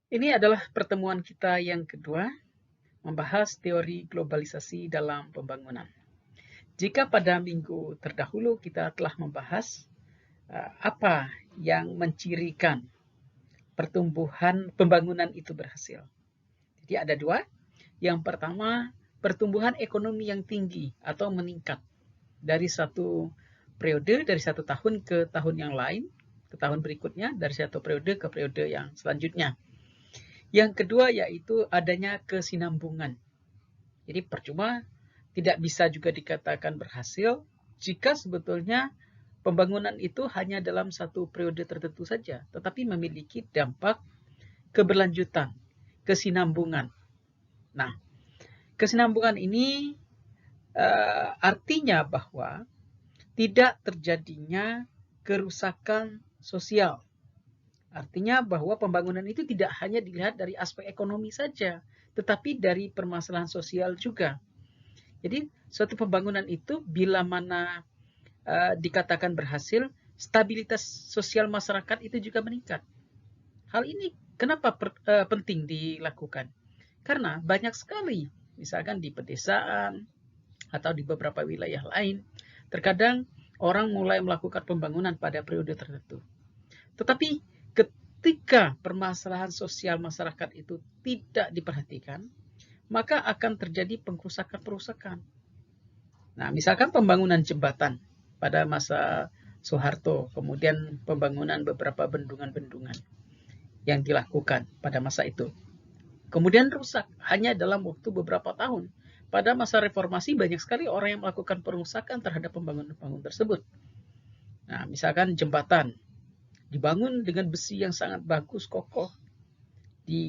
Ini adalah pertemuan kita yang kedua, membahas teori globalisasi dalam pembangunan. Jika pada minggu terdahulu kita telah membahas apa yang mencirikan pertumbuhan pembangunan itu berhasil. Jadi ada dua. Yang pertama, pertumbuhan ekonomi yang tinggi atau meningkat dari satu periode, dari satu tahun ke tahun yang lain, ke tahun berikutnya, dari satu periode ke periode yang selanjutnya. Yang kedua yaitu adanya kesinambungan. Jadi percuma tidak bisa juga dikatakan berhasil jika sebetulnya pembangunan itu hanya dalam satu periode tertentu saja, tetapi memiliki dampak keberlanjutan, kesinambungan. Nah, kesinambungan ini artinya bahwa tidak terjadinya kerusakan sosial. Artinya bahwa pembangunan itu tidak hanya dilihat dari aspek ekonomi saja, tetapi dari permasalahan sosial juga. Jadi suatu pembangunan itu bila mana dikatakan berhasil, stabilitas sosial masyarakat itu juga meningkat. Hal ini kenapa penting dilakukan? Karena banyak sekali, misalkan di pedesaan atau di beberapa wilayah lain, terkadang orang mulai melakukan pembangunan pada periode tertentu. Tetapi ketika permasalahan sosial masyarakat itu tidak diperhatikan, maka akan terjadi pengrusakan-perusakan. Nah, misalkan pembangunan jembatan pada masa Soeharto, kemudian pembangunan beberapa bendungan-bendungan yang dilakukan pada masa itu. Kemudian rusak hanya dalam waktu beberapa tahun. Pada masa reformasi banyak sekali orang yang melakukan perusakan terhadap pembangunan tersebut. Nah, misalkan jembatan dibangun dengan besi yang sangat bagus, kokoh di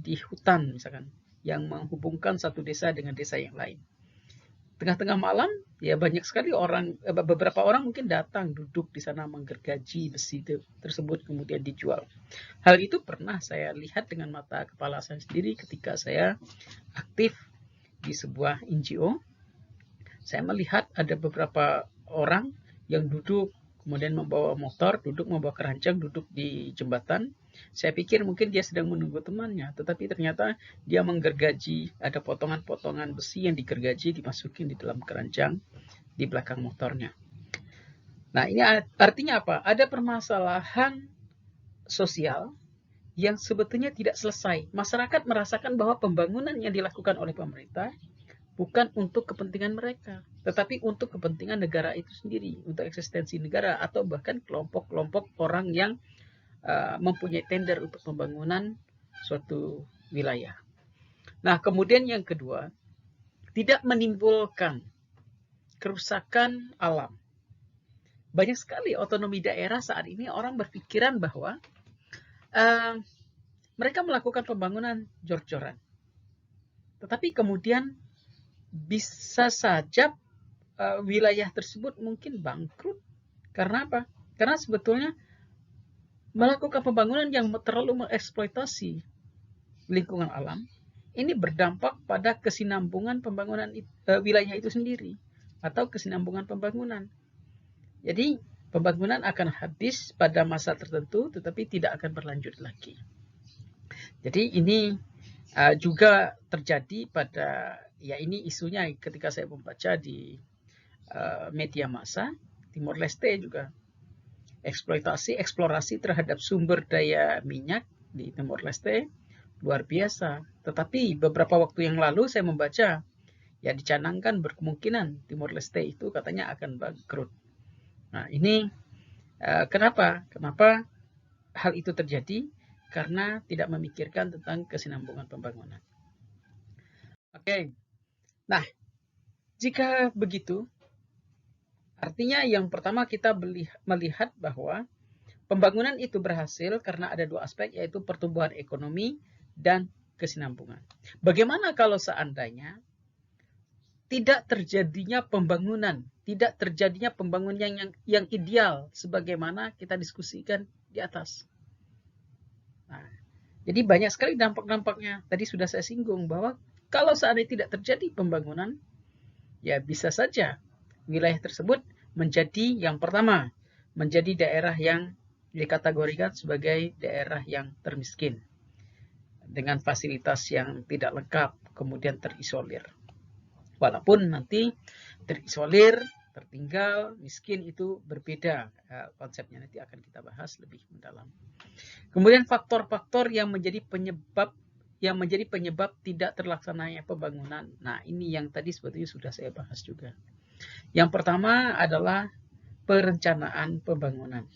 di hutan misalkan yang menghubungkan satu desa dengan desa yang lain. Tengah-tengah malam ya banyak sekali orang, beberapa orang mungkin datang duduk di sana menggergaji besi tersebut kemudian dijual. Hal itu pernah saya lihat dengan mata kepala saya sendiri ketika saya aktif di sebuah NGO. Saya melihat ada beberapa orang yang duduk kemudian membawa motor, duduk membawa keranjang, duduk di jembatan. Saya pikir mungkin dia sedang menunggu temannya, tetapi ternyata dia menggergaji, ada potongan-potongan besi yang digergaji dimasukin di dalam keranjang di belakang motornya. Nah, ini artinya apa? Ada permasalahan sosial yang sebetulnya tidak selesai. Masyarakat merasakan bahwa pembangunan yang dilakukan oleh pemerintah bukan untuk kepentingan mereka, tetapi untuk kepentingan negara itu sendiri, untuk eksistensi negara atau bahkan kelompok-kelompok orang yang mempunyai tender untuk pembangunan suatu wilayah. Nah, kemudian yang kedua, tidak menimbulkan kerusakan alam. Banyak sekali otonomi daerah saat ini orang berpikiran bahwa mereka melakukan pembangunan jor-joran. Tetapi kemudian bisa saja wilayah tersebut mungkin bangkrut. Karena apa? Karena sebetulnya melakukan pembangunan yang terlalu mengeksploitasi lingkungan alam, ini berdampak pada kesinambungan pembangunan wilayah itu sendiri atau kesinambungan pembangunan. Jadi pembangunan akan habis pada masa tertentu, tetapi tidak akan berlanjut lagi. Jadi ini juga terjadi pada, ya ini isunya ketika saya membaca di media massa, Timor Leste juga eksploitasi, eksplorasi terhadap sumber daya minyak di Timor Leste luar biasa. Tetapi beberapa waktu yang lalu saya membaca, ya dicanangkan berkemungkinan Timor Leste itu katanya akan bangkrut. Nah ini kenapa? Kenapa hal itu terjadi? Karena tidak memikirkan tentang kesinambungan pembangunan. Oke, nah jika begitu, artinya yang pertama kita melihat bahwa pembangunan itu berhasil karena ada dua aspek, yaitu pertumbuhan ekonomi dan kesinambungan. Bagaimana kalau seandainya tidak terjadinya pembangunan, tidak terjadinya pembangunan yang ideal sebagaimana kita diskusikan di atas? Nah, jadi banyak sekali dampak-dampaknya. Tadi sudah saya singgung bahwa kalau seandainya tidak terjadi pembangunan, ya bisa saja wilayah tersebut menjadi yang pertama, menjadi daerah yang dikategorikan sebagai daerah yang termiskin dengan fasilitas yang tidak lengkap, kemudian terisolir. Walaupun nanti terisolir, tertinggal, miskin itu berbeda konsepnya, nanti akan kita bahas lebih mendalam. Kemudian faktor-faktor yang menjadi penyebab tidak terlaksananya pembangunan. Nah, ini yang tadi sebetulnya sudah saya bahas juga. Yang pertama adalah perencanaan pembangunan.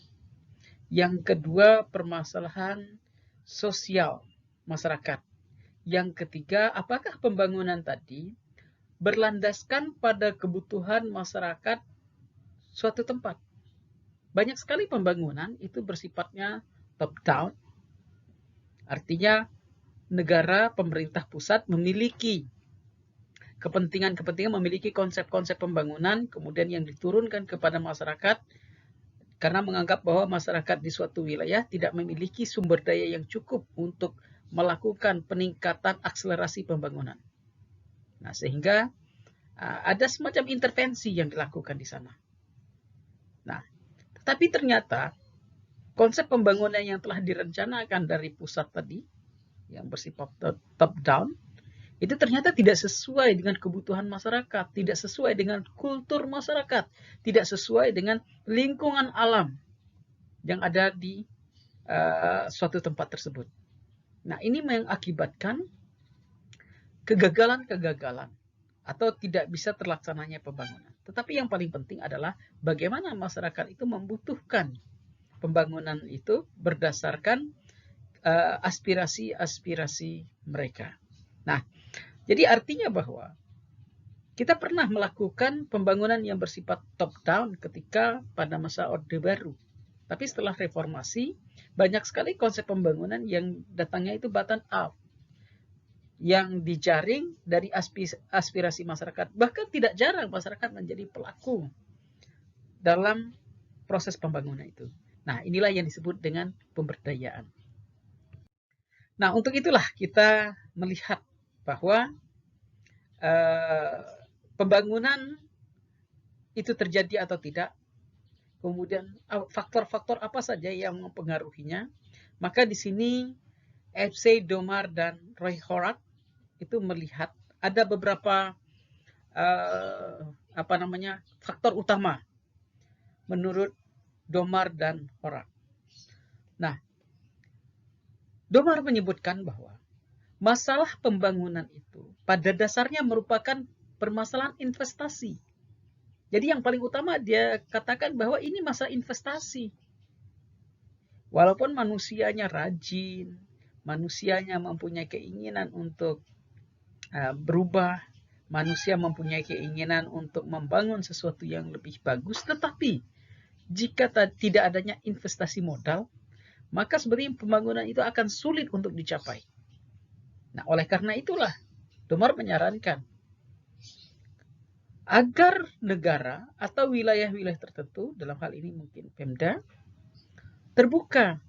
Yang kedua, permasalahan sosial masyarakat. Yang ketiga, apakah pembangunan tadi berlandaskan pada kebutuhan masyarakat suatu tempat. Banyak sekali pembangunan itu bersifatnya top down. Artinya negara, pemerintah pusat memiliki kepentingan-kepentingan, memiliki konsep-konsep pembangunan, kemudian yang diturunkan kepada masyarakat karena menganggap bahwa masyarakat di suatu wilayah tidak memiliki sumber daya yang cukup untuk melakukan peningkatan akselerasi pembangunan. Nah, sehingga ada semacam intervensi yang dilakukan di sana. Nah, tetapi ternyata konsep pembangunan yang telah direncanakan dari pusat tadi, yang bersifat top down, itu ternyata tidak sesuai dengan kebutuhan masyarakat, tidak sesuai dengan kultur masyarakat, tidak sesuai dengan lingkungan alam yang ada di suatu tempat tersebut. Nah, ini mengakibatkan kegagalan-kegagalan atau tidak bisa terlaksananya pembangunan. Tetapi yang paling penting adalah bagaimana masyarakat itu membutuhkan pembangunan itu berdasarkan aspirasi-aspirasi mereka. Nah, jadi artinya bahwa kita pernah melakukan pembangunan yang bersifat top down ketika pada masa Orde Baru. Tapi setelah reformasi, banyak sekali konsep pembangunan yang datangnya itu bottom up, yang dijaring dari aspirasi masyarakat. Bahkan tidak jarang masyarakat menjadi pelaku dalam proses pembangunan itu. Nah, inilah yang disebut dengan pemberdayaan. Nah, untuk itulah kita melihat bahwa pembangunan itu terjadi atau tidak, kemudian faktor-faktor apa saja yang mempengaruhinya. Maka di sini F.C. Domar dan Roy Horak itu melihat ada beberapa faktor utama menurut Domar dan Horak. Nah, Domar menyebutkan bahwa masalah pembangunan itu pada dasarnya merupakan permasalahan investasi. Jadi yang paling utama dia katakan bahwa ini masalah investasi. Walaupun manusianya rajin, manusianya mempunyai keinginan untuk berubah, manusia mempunyai keinginan untuk membangun sesuatu yang lebih bagus, tetapi jika tidak adanya investasi modal, maka sebenarnya pembangunan itu akan sulit untuk dicapai. Nah, oleh karena itulah Domar menyarankan agar negara atau wilayah-wilayah tertentu, dalam hal ini mungkin Pemda, terbuka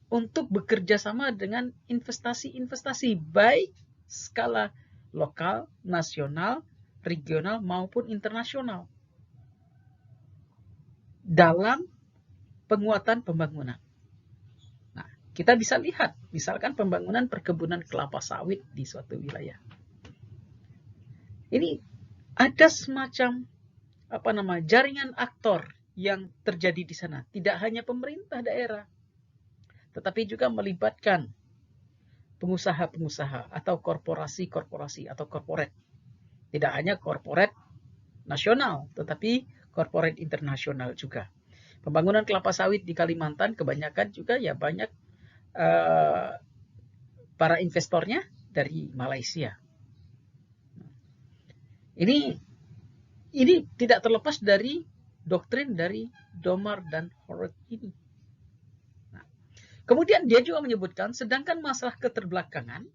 untuk bekerja sama dengan investasi-investasi baik skala lokal, nasional, regional maupun internasional dalam penguatan pembangunan. Nah, kita bisa lihat misalkan pembangunan perkebunan kelapa sawit di suatu wilayah. Ini ada semacam jaringan aktor yang terjadi di sana. Tidak hanya pemerintah daerah, tetapi juga melibatkan pengusaha-pengusaha atau korporasi-korporasi atau corporate. Tidak hanya corporate nasional, tetapi corporate internasional juga. Pembangunan kelapa sawit di Kalimantan kebanyakan juga ya banyak para investornya dari Malaysia. Ini tidak terlepas dari doktrin dari Domar dan Horak ini. Nah, kemudian dia juga menyebutkan sedangkan masalah keterbelakangan,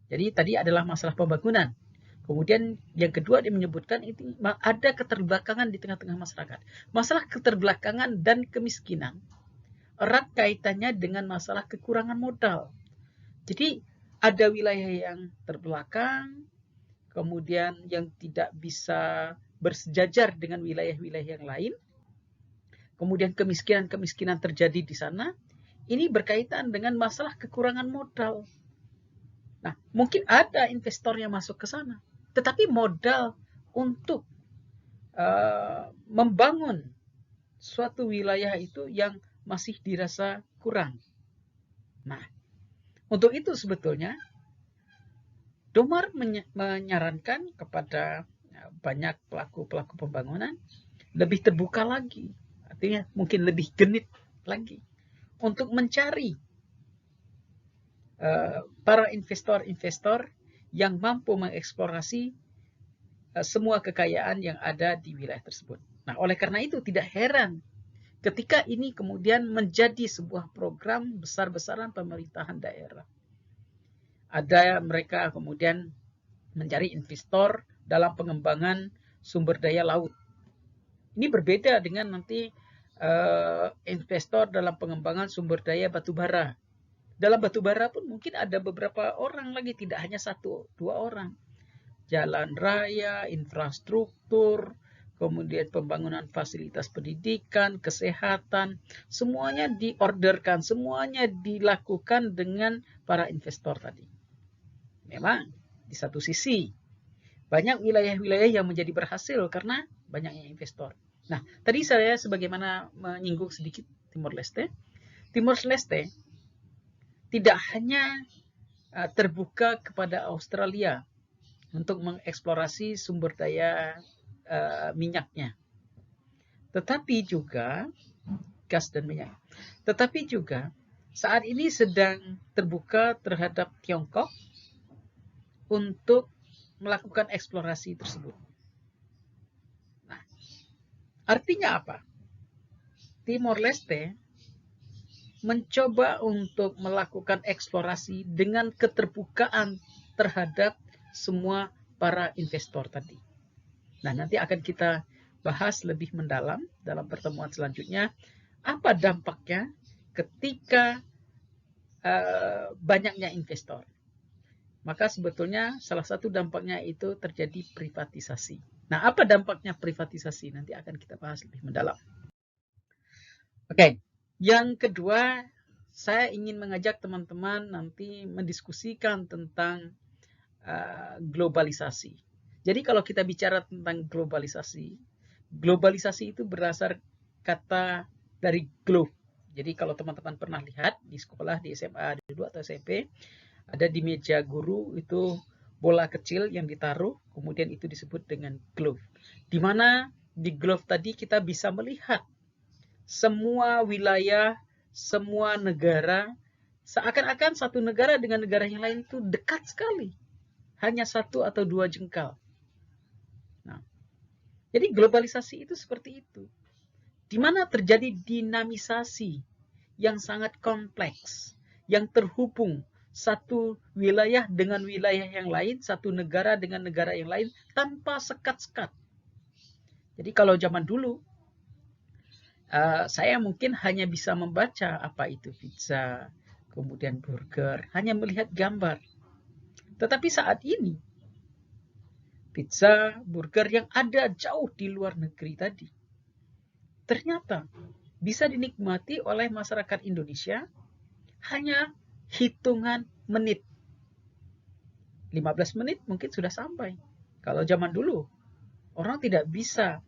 jadi tadi adalah masalah pembangunan. Kemudian yang kedua dia menyebutkan itu ada keterbelakangan di tengah-tengah masyarakat. Masalah keterbelakangan dan kemiskinan erat kaitannya dengan masalah kekurangan modal. Jadi ada wilayah yang terbelakang, kemudian yang tidak bisa bersejajar dengan wilayah-wilayah yang lain, kemudian kemiskinan terjadi di sana, ini berkaitan dengan masalah kekurangan modal. Nah, mungkin ada investor yang masuk ke sana, tetapi modal untuk membangun suatu wilayah itu yang masih dirasa kurang. Nah, untuk itu sebetulnya Domar menyarankan kepada banyak pelaku-pelaku pembangunan lebih terbuka lagi, artinya mungkin lebih genit lagi untuk mencari para investor-investor yang mampu mengeksplorasi semua kekayaan yang ada di wilayah tersebut. Nah, oleh karena itu tidak heran ketika ini kemudian menjadi sebuah program besar-besaran pemerintahan daerah. Ada mereka kemudian mencari investor dalam pengembangan sumber daya laut. Ini berbeda dengan nanti investor dalam pengembangan sumber daya batubara. Dalam batubara pun mungkin ada beberapa orang lagi, tidak hanya 1-2 orang. Jalan raya, infrastruktur, kemudian pembangunan fasilitas pendidikan, kesehatan, semuanya diorderkan, semuanya dilakukan dengan para investor tadi. Memang di satu sisi banyak wilayah-wilayah yang menjadi berhasil karena banyaknya investor. Nah, tadi saya sebagaimana menyinggung sedikit Timor Leste. Timor Leste tidak hanya terbuka kepada Australia untuk mengeksplorasi sumber daya minyaknya, tetapi juga gas dan minyak. Tetapi juga saat ini sedang terbuka terhadap Tiongkok untuk melakukan eksplorasi tersebut. Nah, artinya apa? Timor Leste mencoba untuk melakukan eksplorasi dengan keterbukaan terhadap semua para investor tadi. Nah, nanti akan kita bahas lebih mendalam dalam pertemuan selanjutnya. Apa dampaknya ketika banyaknya investor? Maka sebetulnya salah satu dampaknya itu terjadi privatisasi. Nah, apa dampaknya privatisasi? Nanti akan kita bahas lebih mendalam. Oke, yang kedua, saya ingin mengajak teman-teman nanti mendiskusikan tentang globalisasi. Jadi kalau kita bicara tentang globalisasi, globalisasi itu berasal kata dari globe. Jadi kalau teman-teman pernah lihat di sekolah, di SMA dulu atau SMP, ada di meja guru itu bola kecil yang ditaruh, kemudian itu disebut dengan globe. Di mana di globe tadi kita bisa melihat semua wilayah, semua negara, seakan-akan satu negara dengan negara yang lain itu dekat sekali. Hanya 1 atau 2 jengkal. Nah, jadi globalisasi itu seperti itu. Di mana terjadi dinamisasi yang sangat kompleks, yang terhubung satu wilayah dengan wilayah yang lain, satu negara dengan negara yang lain, tanpa sekat-sekat. Jadi kalau zaman dulu, saya mungkin hanya bisa membaca apa itu pizza, kemudian burger, hanya melihat gambar. Tetapi saat ini, pizza, burger yang ada jauh di luar negeri tadi, ternyata bisa dinikmati oleh masyarakat Indonesia hanya hitungan menit. 15 menit mungkin sudah sampai. Kalau zaman dulu, orang tidak bisa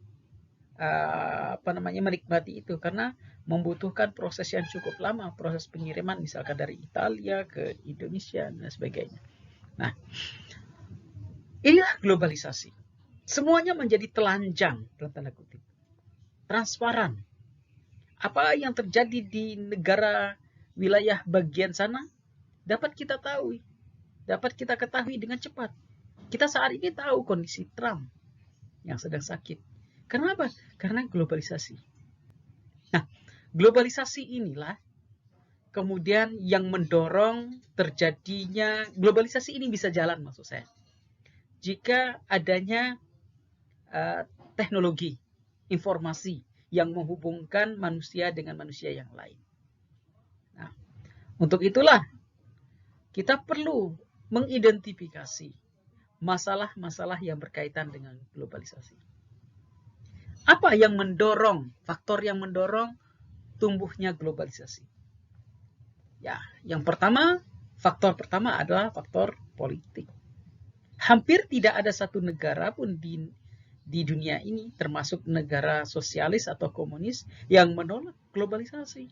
menikmati itu karena membutuhkan proses yang cukup lama, proses pengiriman misalkan dari Italia ke Indonesia dan sebagainya. Nah, inilah globalisasi. Semuanya menjadi telanjang dalam tanda kutip, transparan. Apa yang terjadi di negara wilayah bagian sana dapat kita tahu, dapat kita ketahui dengan cepat. Kita saat ini tahu kondisi Trump yang sedang sakit. Kenapa? Karena globalisasi. Nah, globalisasi inilah kemudian yang mendorong terjadinya, globalisasi ini bisa jalan maksud saya, jika adanya teknologi, informasi yang menghubungkan manusia dengan manusia yang lain. Nah, untuk itulah kita perlu mengidentifikasi masalah-masalah yang berkaitan dengan globalisasi. Apa yang mendorong, faktor yang mendorong tumbuhnya globalisasi? Ya, yang pertama, faktor pertama adalah faktor politik. Hampir tidak ada satu negara pun di dunia ini, termasuk negara sosialis atau komunis, yang menolak globalisasi.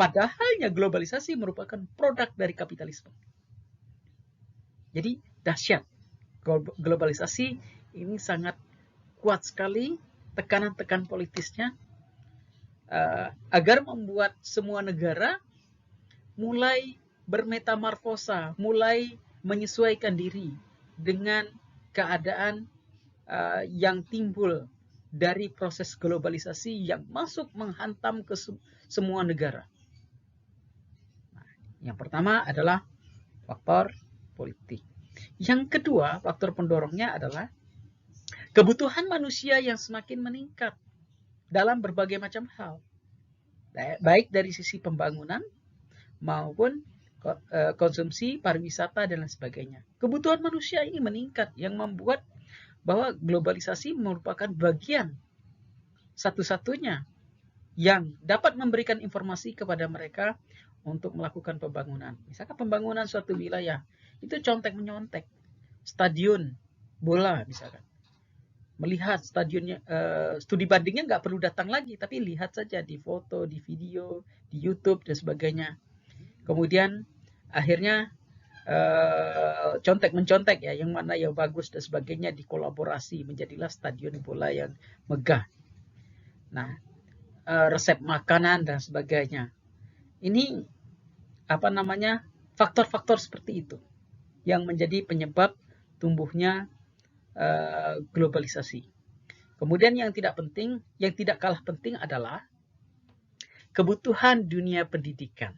Padahalnya globalisasi merupakan produk dari kapitalisme. Jadi dahsyat. Globalisasi ini sangat kuat sekali tekanan-tekanan politisnya agar membuat semua negara mulai bermetamorfosa, mulai menyesuaikan diri dengan keadaan yang timbul dari proses globalisasi yang masuk menghantam ke semua negara. Yang pertama adalah faktor politik. Yang kedua, faktor pendorongnya adalah kebutuhan manusia yang semakin meningkat dalam berbagai macam hal. Baik dari sisi pembangunan maupun konsumsi, pariwisata, dan lain sebagainya. Kebutuhan manusia ini meningkat yang membuat bahwa globalisasi merupakan bagian satu-satunya yang dapat memberikan informasi kepada mereka untuk melakukan pembangunan. Misalkan pembangunan suatu wilayah, itu contek-menyontek. Stadion bola misalkan. Melihat stadionnya, studi bandingnya nggak perlu datang lagi, tapi lihat saja di foto, di video, di YouTube, dan sebagainya. Kemudian akhirnya contek-mencontek ya, yang mana yang bagus dan sebagainya, dikolaborasi, menjadilah stadion bola yang megah. Nah, resep makanan dan sebagainya. Ini faktor-faktor seperti itu yang menjadi penyebab tumbuhnya globalisasi. Kemudian yang tidak kalah penting adalah kebutuhan dunia pendidikan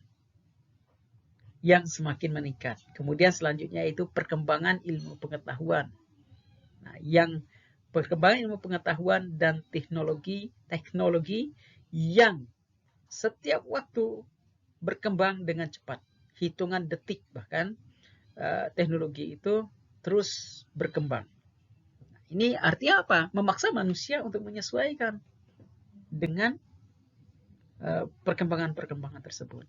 yang semakin meningkat. Kemudian selanjutnya itu perkembangan ilmu pengetahuan. Nah, yang perkembangan ilmu pengetahuan dan teknologi yang setiap waktu berkembang dengan cepat, hitungan detik bahkan teknologi itu terus berkembang. Ini artinya apa? Memaksa manusia untuk menyesuaikan dengan perkembangan-perkembangan tersebut.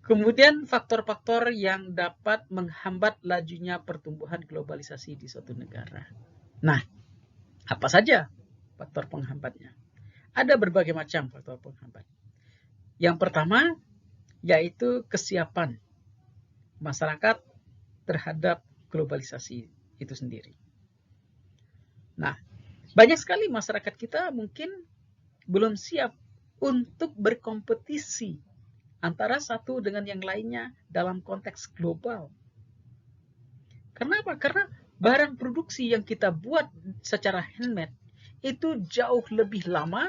Kemudian faktor-faktor yang dapat menghambat lajunya pertumbuhan globalisasi di suatu negara. Nah, apa saja faktor penghambatnya? Ada berbagai macam faktor penghambat. Yang pertama yaitu kesiapan masyarakat terhadap globalisasi itu sendiri. Nah, banyak sekali masyarakat kita mungkin belum siap untuk berkompetisi antara satu dengan yang lainnya dalam konteks global. Kenapa? Karena barang produksi yang kita buat secara handmade itu jauh lebih lama,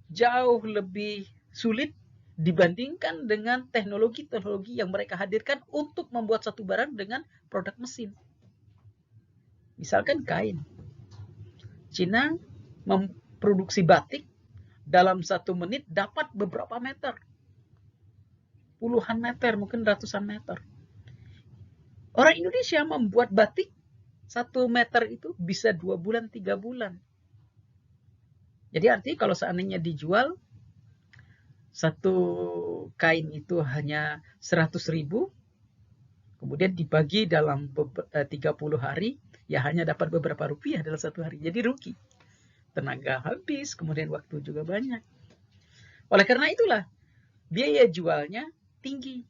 jauh lebih sulit dibandingkan dengan teknologi-teknologi yang mereka hadirkan untuk membuat satu barang dengan produk mesin. Misalkan kain. Cina memproduksi batik dalam 1 menit dapat beberapa meter. Puluhan meter, mungkin ratusan meter. Orang Indonesia membuat batik 1 meter itu bisa 2 bulan, 3 bulan. Jadi artinya kalau seandainya dijual, satu kain itu hanya 100.000, kemudian dibagi dalam 30 hari, ya hanya dapat beberapa rupiah dalam 1 hari. Jadi rugi. Tenaga habis, kemudian waktu juga banyak. Oleh karena itulah, biaya jualnya tinggi.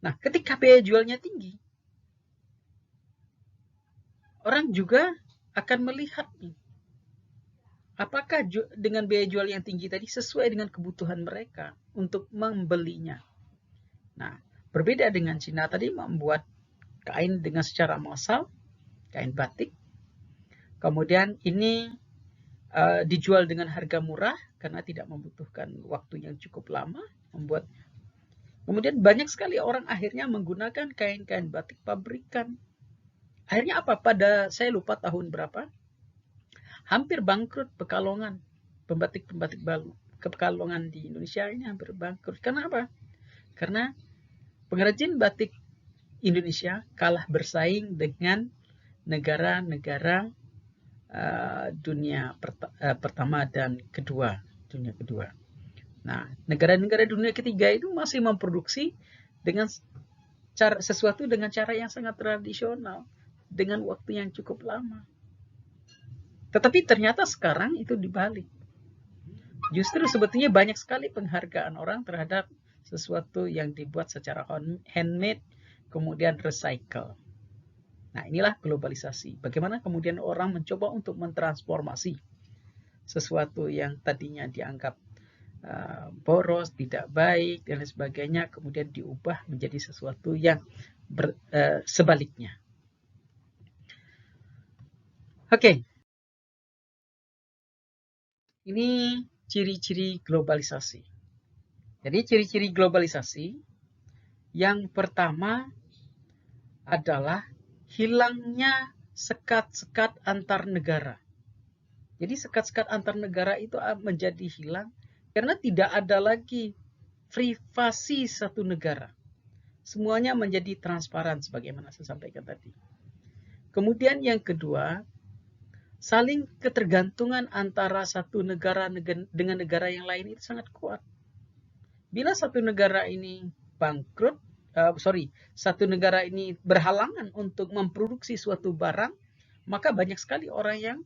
Nah, ketika biaya jualnya tinggi, orang juga akan melihat nih, apakah dengan biaya jual yang tinggi tadi sesuai dengan kebutuhan mereka untuk membelinya. Nah, berbeda dengan Cina tadi membuat kain dengan secara massal, kain batik. Kemudian ini dijual dengan harga murah karena tidak membutuhkan waktu yang cukup lama membuat. Kemudian banyak sekali orang akhirnya menggunakan kain-kain batik pabrikan. Akhirnya apa? Saya lupa tahun berapa, hampir bangkrut Pekalongan. Pembatik-pembatik Pekalongan di Indonesia ini hampir bangkrut. Karena apa? Karena pengrajin batik Indonesia kalah bersaing dengan negara-negara dunia pertama dan kedua, dunia kedua. Nah, negara-negara dunia ketiga itu masih memproduksi dengan sesuatu dengan cara yang sangat tradisional, dengan waktu yang cukup lama. Tetapi ternyata sekarang itu dibalik. Justru sebetulnya banyak sekali penghargaan orang terhadap sesuatu yang dibuat secara handmade, kemudian recycle. Nah, inilah globalisasi. Bagaimana kemudian orang mencoba untuk mentransformasi sesuatu yang tadinya dianggap boros, tidak baik, dan lain sebagainya, kemudian diubah menjadi sesuatu yang sebaliknya. Oke. Ini ciri-ciri globalisasi. Jadi ciri-ciri globalisasi yang pertama adalah hilangnya sekat-sekat antar negara. Jadi sekat-sekat antar negara itu menjadi hilang karena tidak ada lagi privasi satu negara. Semuanya menjadi transparan sebagaimana saya sampaikan tadi. Kemudian yang kedua, saling ketergantungan antara satu negara dengan negara yang lain itu sangat kuat. Bila satu negara ini bangkrut, satu negara ini berhalangan untuk memproduksi suatu barang, maka banyak sekali orang yang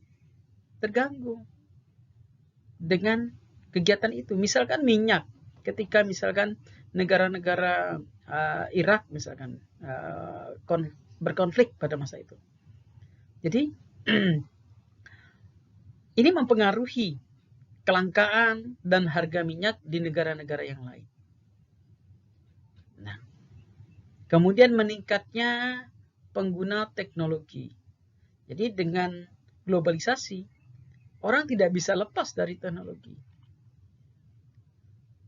terganggu dengan kegiatan itu. Misalkan minyak, ketika misalkan negara-negara Irak misalkan berkonflik pada masa itu. Jadi ini mempengaruhi kelangkaan dan harga minyak di negara-negara yang lain. Nah, kemudian meningkatnya pengguna teknologi. Jadi dengan globalisasi, orang tidak bisa lepas dari teknologi.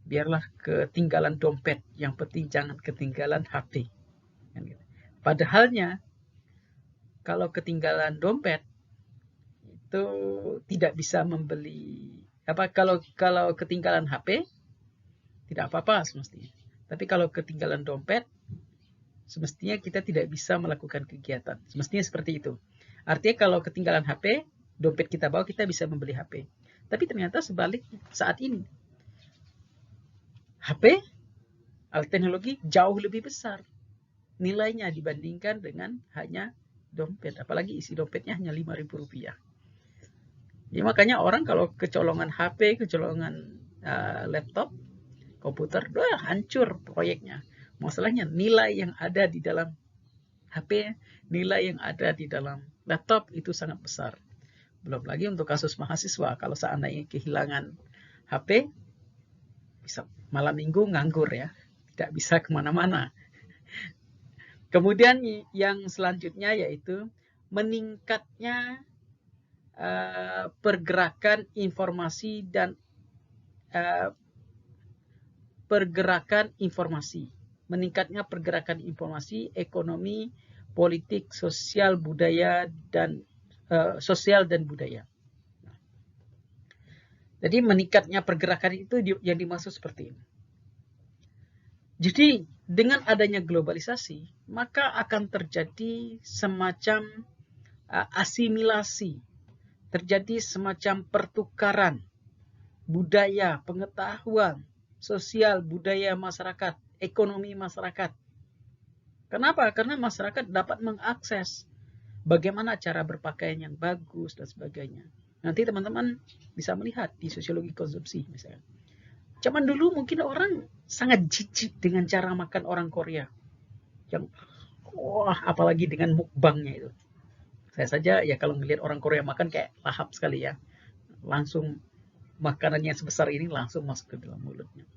Biarlah ketinggalan dompet, yang penting jangan ketinggalan HP. Padahalnya, kalau ketinggalan dompet, itu tidak bisa membeli kalau ketinggalan HP tidak apa-apa semestinya. Tapi kalau ketinggalan dompet, semestinya kita tidak bisa melakukan kegiatan. Semestinya seperti itu. Artinya kalau ketinggalan HP, dompet kita bawa, kita bisa membeli HP. Tapi ternyata sebaliknya saat ini. HP, alat teknologi jauh lebih besar nilainya dibandingkan dengan hanya dompet. Apalagi isi dompetnya hanya Rp5.000. Ya, makanya orang kalau kecolongan HP, kecolongan laptop, komputer, hancur proyeknya. Masalahnya nilai yang ada di dalam HP, nilai yang ada di dalam laptop itu sangat besar. Belum lagi untuk kasus mahasiswa, kalau seandainya kehilangan HP, bisa malam minggu nganggur ya, tidak bisa kemana-mana. Kemudian yang selanjutnya yaitu meningkatnya pergerakan informasi dan meningkatnya pergerakan informasi, ekonomi, politik, sosial, budaya dan budaya. Jadi meningkatnya pergerakan itu yang dimaksud seperti ini. Jadi dengan adanya globalisasi, maka akan terjadi semacam asimilasi, terjadi semacam pertukaran budaya, pengetahuan, sosial, budaya masyarakat, ekonomi masyarakat. Kenapa? Karena masyarakat dapat mengakses bagaimana cara berpakaian yang bagus dan sebagainya. Nanti teman-teman bisa melihat di sosiologi konsumsi misalnya. Zaman dulu mungkin orang sangat jijik dengan cara makan orang Korea. Yang apalagi dengan mukbangnya itu. Saya saja ya kalau melihat orang Korea makan kayak lahap sekali ya. Langsung makanannya sebesar ini langsung masuk ke dalam mulutnya.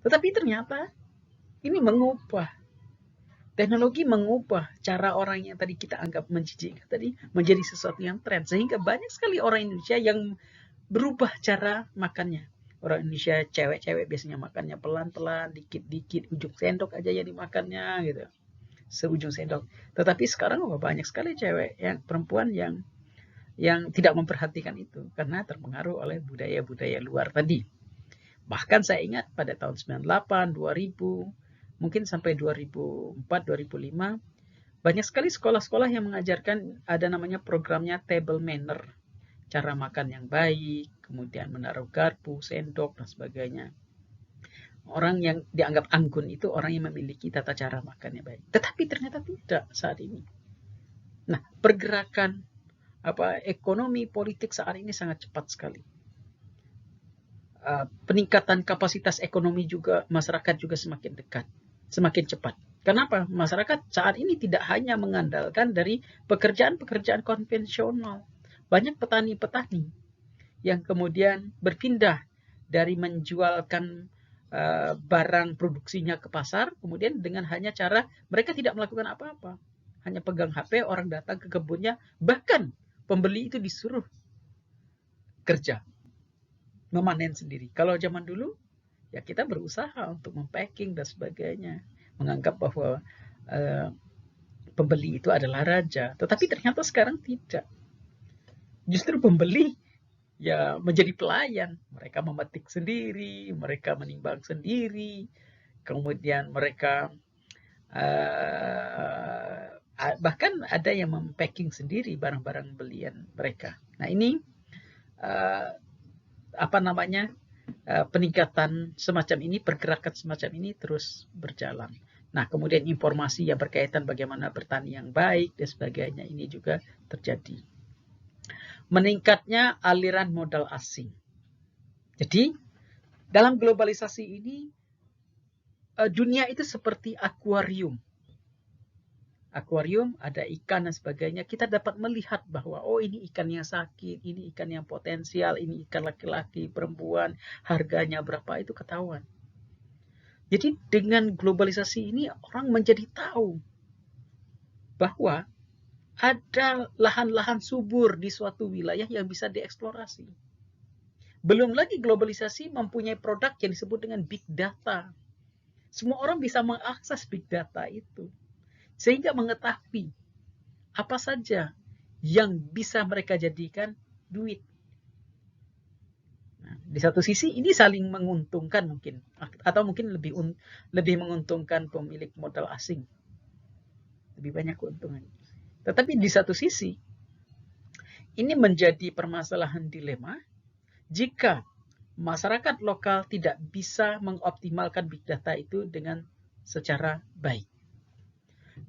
Tetapi ternyata ini mengubah. Teknologi mengubah cara orang yang tadi kita anggap menjijikkan tadi menjadi sesuatu yang tren. Sehingga banyak sekali orang Indonesia yang berubah cara makannya. Orang Indonesia cewek-cewek biasanya makannya pelan-pelan, dikit-dikit, ujung sendok aja yang dimakannya gitu. Seujung sendok. Tetapi sekarang banyak sekali cewek perempuan yang tidak memperhatikan itu karena terpengaruh oleh budaya-budaya luar tadi. Bahkan saya ingat pada tahun 98, 2000, mungkin sampai 2004, 2005 Banyak sekali sekolah-sekolah yang mengajarkan ada namanya programnya table manner, cara makan yang baik, kemudian menaruh garpu, sendok, dan sebagainya. Orang yang dianggap anggun itu orang yang memiliki tata cara makan yang baik. Tetapi ternyata tidak saat ini. Nah, pergerakan ekonomi politik saat ini sangat cepat sekali. Peningkatan kapasitas ekonomi juga masyarakat juga semakin dekat, semakin cepat. Kenapa? Masyarakat saat ini tidak hanya mengandalkan dari pekerjaan-pekerjaan konvensional. Banyak petani-petani yang kemudian berpindah dari menjualkan barang produksinya ke pasar, kemudian dengan hanya cara mereka tidak melakukan apa-apa, hanya pegang HP, orang datang ke kebunnya, bahkan pembeli itu disuruh kerja, memanen sendiri. Kalau zaman dulu, ya kita berusaha untuk mempacking dan sebagainya, menganggap bahwa pembeli itu adalah raja. Tetapi ternyata sekarang tidak. Justru pembeli ya menjadi pelayan. Mereka memetik sendiri, mereka menimbang sendiri, kemudian mereka bahkan ada yang mempacking sendiri barang-barang belian mereka. Nah ini peningkatan semacam ini, pergerakan semacam ini terus berjalan. Nah, kemudian informasi yang berkaitan bagaimana bertani yang baik dan sebagainya ini juga terjadi. Meningkatnya aliran modal asing. Jadi, dalam globalisasi ini, dunia itu seperti akuarium. Akuarium, ada ikan dan sebagainya, kita dapat melihat bahwa oh ini ikan yang sakit, ini ikan yang potensial, ini ikan laki-laki, perempuan, harganya berapa, itu ketahuan. Jadi dengan globalisasi ini orang menjadi tahu bahwa ada lahan-lahan subur di suatu wilayah yang bisa dieksplorasi. Belum lagi globalisasi mempunyai produk yang disebut dengan big data. Semua orang bisa mengakses big data itu. Sehingga mengetahui apa saja yang bisa mereka jadikan duit. Nah, di satu sisi ini saling menguntungkan mungkin, atau mungkin lebih menguntungkan pemilik modal asing. Lebih banyak keuntungan. Tetapi di satu sisi, ini menjadi permasalahan dilema jika masyarakat lokal tidak bisa mengoptimalkan big data itu dengan secara baik.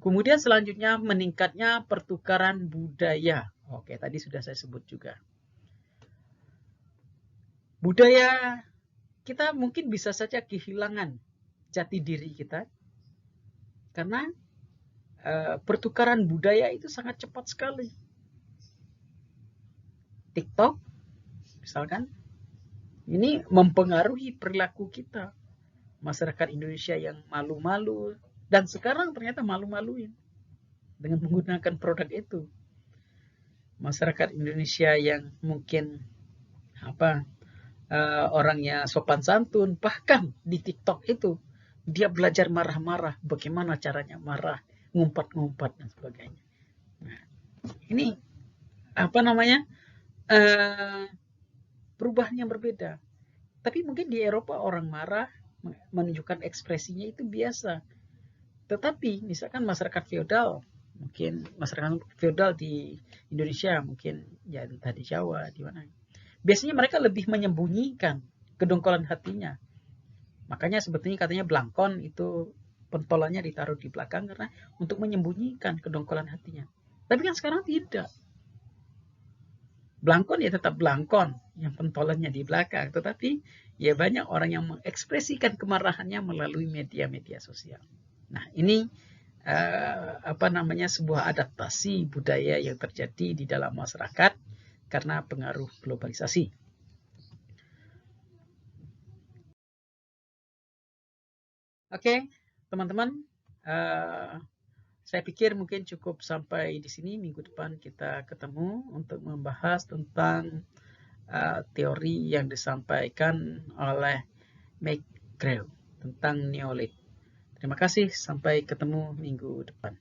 Kemudian selanjutnya meningkatnya pertukaran budaya. Oke, tadi sudah saya sebut juga. Budaya kita mungkin bisa saja kehilangan jati diri kita karena pertukaran budaya itu sangat cepat sekali. TikTok misalkan ini mempengaruhi perilaku kita. Masyarakat Indonesia yang malu-malu dan sekarang ternyata malu-maluin dengan menggunakan produk itu. Masyarakat Indonesia yang mungkin orangnya sopan santun, bahkan di TikTok itu dia belajar marah-marah, bagaimana caranya marah, ngumpat-ngumpat dan sebagainya. Nah, ini perubahan yang berbeda. Tapi mungkin di Eropa orang marah menunjukkan ekspresinya itu biasa. Tetapi misalkan masyarakat feodal, mungkin masyarakat feodal di Indonesia, mungkin ya entah di Jawa, di mana. Biasanya mereka lebih menyembunyikan kedongkolan hatinya. Makanya sebetulnya katanya belangkon itu pentolannya ditaruh di belakang karena untuk menyembunyikan kedongkolan hatinya. Tapi kan sekarang tidak. Belangkon ya tetap belangkon, yang pentolannya di belakang. Tetapi ya banyak orang yang mengekspresikan kemarahannya melalui media-media sosial. Nah ini sebuah adaptasi budaya yang terjadi di dalam masyarakat karena pengaruh globalisasi. Oke, teman-teman, saya pikir mungkin cukup sampai di sini. Minggu depan kita ketemu untuk membahas tentang teori yang disampaikan oleh McGraw tentang Neolith. Terima kasih, sampai ketemu minggu depan.